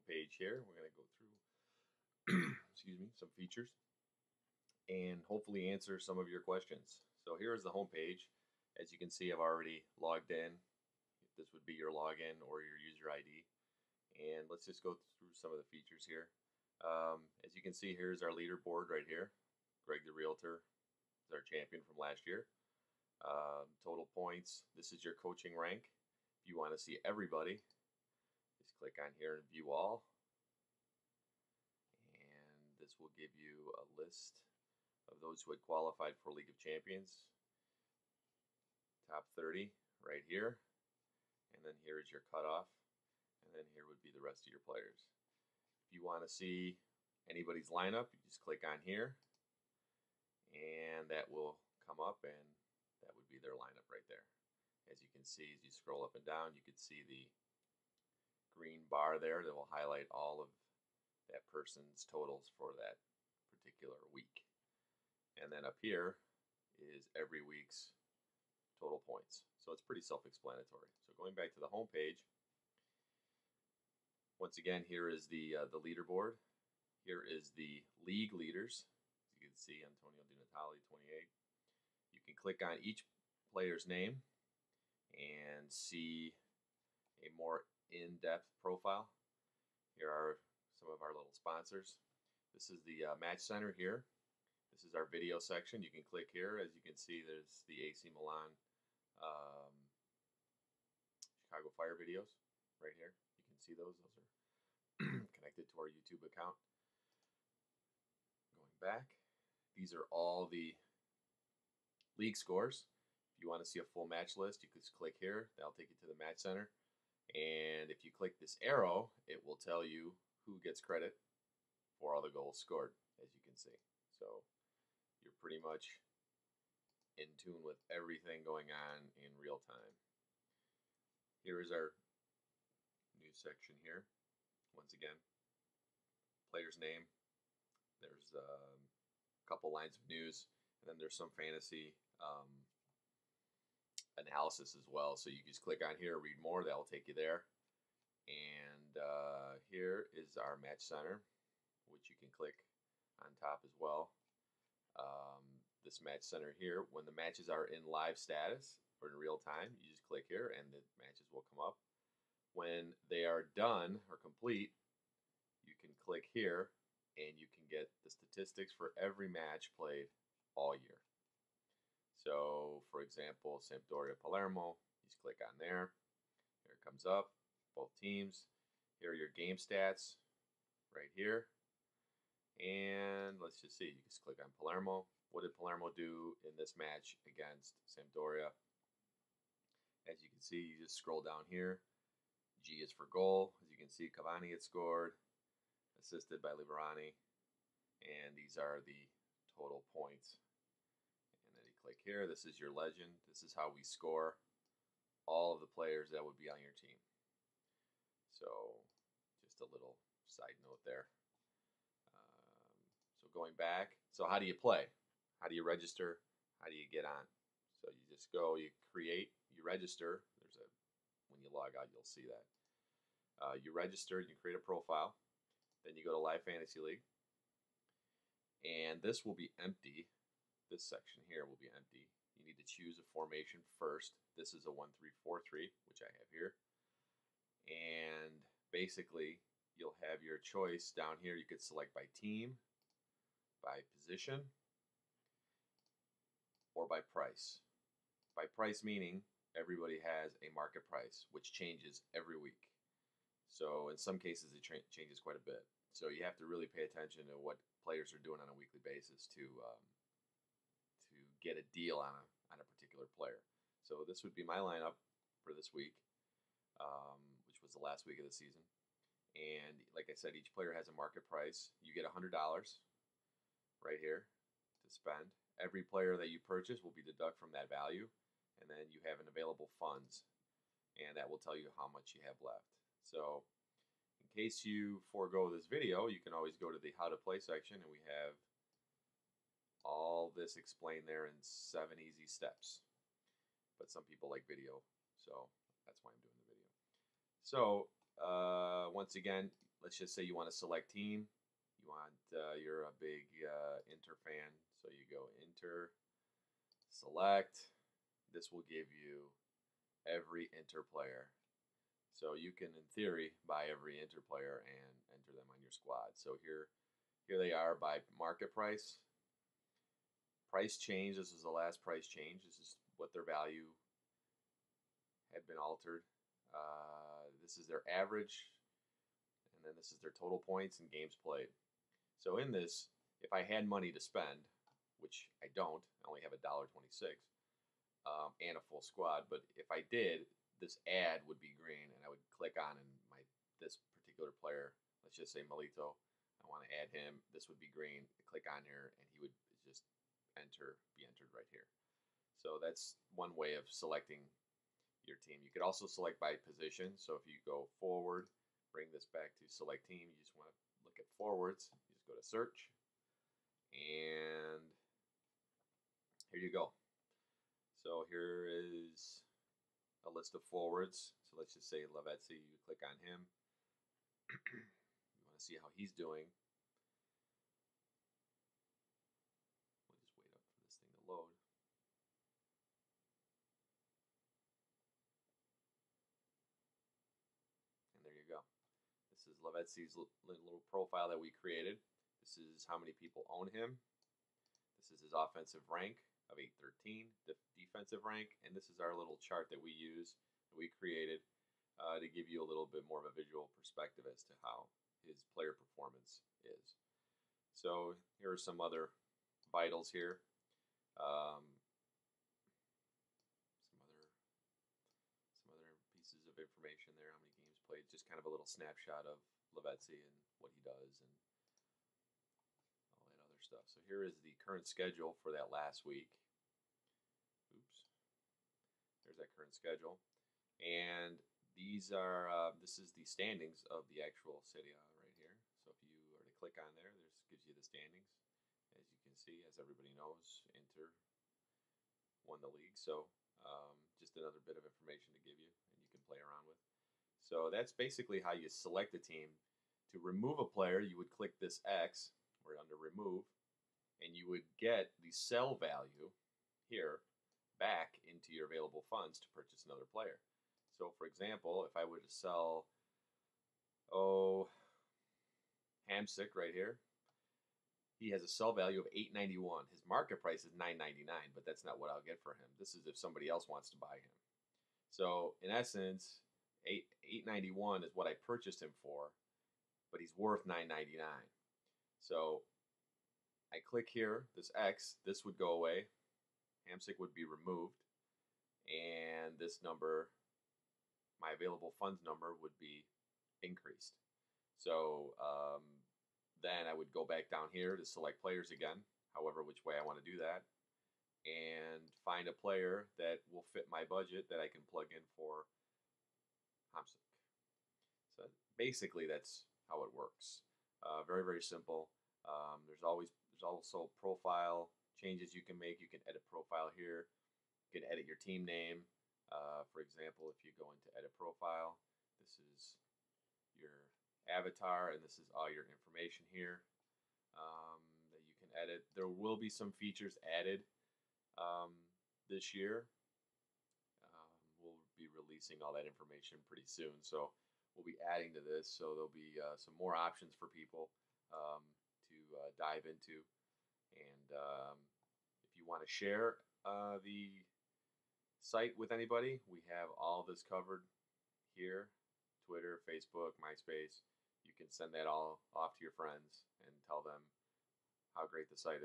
page here. We're going to go through, excuse me, some features and hopefully answer some of your questions. So here is the home page. As you can see, I've already logged in. This would be your login or your user ID. And let's just go through some of the features here. As you can see, here's our leaderboard right here. Greg the Realtor is our champion from last year. Total points. This is your coaching rank. If you want to see everybody, just click on here and view all. And this will give you a list of those who had qualified for League of Champions. Top 30 right here. And then here is your cutoff. And then here would be the rest of your players. If you want to see anybody's lineup, you just click on here. And that will come up, and that would be their lineup right there. As you can see, as you scroll up and down, you can see the green bar there that will highlight all of that person's totals for that particular week. And then up here is every week's total points. So it's pretty self-explanatory. So going back to the home page, once again, here is the leaderboard. Here is the league leaders. As you can see, Antonio Di Natale, 28. You can click on each player's name and see a more in-depth profile. Here are some of our little sponsors. This is the Match Center here. This is our video section. You can click here. As you can see, there's the AC Milan Chicago Fire videos right here. You can see those. Those are connected to our YouTube account. Going back, these are all the league scores. If you want to see a full match list, you can just click here. That'll take you to the Match Center. And if you click this arrow, it will tell you who gets credit for all the goals scored, as you can see. So you're pretty much in tune with everything going on in real time. Here is our news section here. Once again, player's name. There's a couple lines of news, and then there's some fantasy analysis as well. So you can just click on here, read more. That will take you there. And here is our Match Center, which you can click on top as well. This Match Center here, when the matches are in live status or in real time, you just click here and the matches will come up. When they are done or complete, you can click here and you can get the statistics for every match played all year. So, for example, Sampdoria Palermo, you just click on there. Here it comes up, both teams. Here are your game stats right here. And let's just see, you just click on Palermo. What did Palermo do in this match against Sampdoria? As you can see, you just scroll down here. G is for goal. As you can see, Cavani had scored, assisted by Liverani. And these are the total points. And then you click here. This is your legend. This is how we score all of the players that would be on your team. So just a little side note there. So going back, so how do you play? How do you register? How do you get on? So you just go, you create, you register. When you log out, you'll see that. You register, you create a profile. Then you go to Live Fantasy League. And this will be empty. This section here will be empty. You need to choose a formation first. This is a 1-3-4-3, which I have here. And basically, you'll have your choice down here. You could select by team, by position, or by price. By price meaning everybody has a market price, which changes every week. So in some cases it changes quite a bit. So you have to really pay attention to what players are doing on a weekly basis to get a deal on a particular player. So this would be my lineup for this week, which was the last week of the season. And like I said, each player has a market price. You get $100 right here to spend. Every player that you purchase will be deducted from that value, and then you have an available funds, and that will tell you how much you have left. So in case you forego this video, you can always go to the how to play section, and we have all this explained there in 7 easy steps. But some people like video, so that's why I'm doing the video. So once again, let's just say you want to select team. You want you're a big Inter fan, so you go Inter, select. This will give you every Inter player. So you can, in theory, buy every Inter player and enter them on your squad. So here they are by market price. Price change. This is the last price change. This is what their value had been altered. This is their average, and then this is their total points and games played. So in this, if I had money to spend, which I don't, I only have $1.26 and a full squad. But if I did, this ad would be green, and I would click on and this particular player. Let's just say Melito. I want to add him. This would be green. I click on here, and he would just be entered right here. So that's one way of selecting your team. You could also select by position. So if you go forward, bring this back to select team, you just want to look at forwards. You just go to search, and here you go. So here is a list of forwards. So let's just say Lavezzi. You click on him. You want to see how he's doing. We'll just wait up for this thing to load. And there you go. This is Lavezzi's little profile that we created. This is how many people own him. This is his offensive rank of 813, the defensive rank, and this is our little chart that we use, that we created to give you a little bit more of a visual perspective as to how his player performance is. So here are some other vitals here. Some other pieces of information there, how many games played, just kind of a little snapshot of Lavezzi and what he does and all that other stuff. So here is the current schedule for that last week. Oops. There's that current schedule. And these are, this is the standings of the actual Serie A right here. So if you were to click on there, this gives you the standings. As you can see, as everybody knows, Inter won the league. So just another bit of information to give you, and you can play around with. So that's basically how you select a team. To remove a player, you would click this X, or under remove, and you would get the sell value here back into your available funds to purchase another player. So for example, if I were to sell, Hamsik right here, he has a sell value of $8.91. His market price is $9.99, but that's not what I'll get for him. This is if somebody else wants to buy him. So in essence, $8.91 is what I purchased him for, but he's worth $9.99. So I click here, this X, this would go away. Hamsik would be removed, and this number, my available funds number, would be increased. So then I would go back down here to select players again, however which way I want to do that, and find a player that will fit my budget that I can plug in for Hamsik. So basically that's how it works. Very, very simple. There's also profile changes you can make. You can edit profile here. You can edit your team name. For example, if you go into edit profile, this is your avatar, and this is all your information here that you can edit. There will be some features added this year. We'll be releasing all that information pretty soon, so we'll be adding to this. So there'll be some more options for people to dive into. And if you want to share the site with anybody, we have all this covered here: Twitter, Facebook, MySpace. You can send that all off to your friends and tell them how great the site is.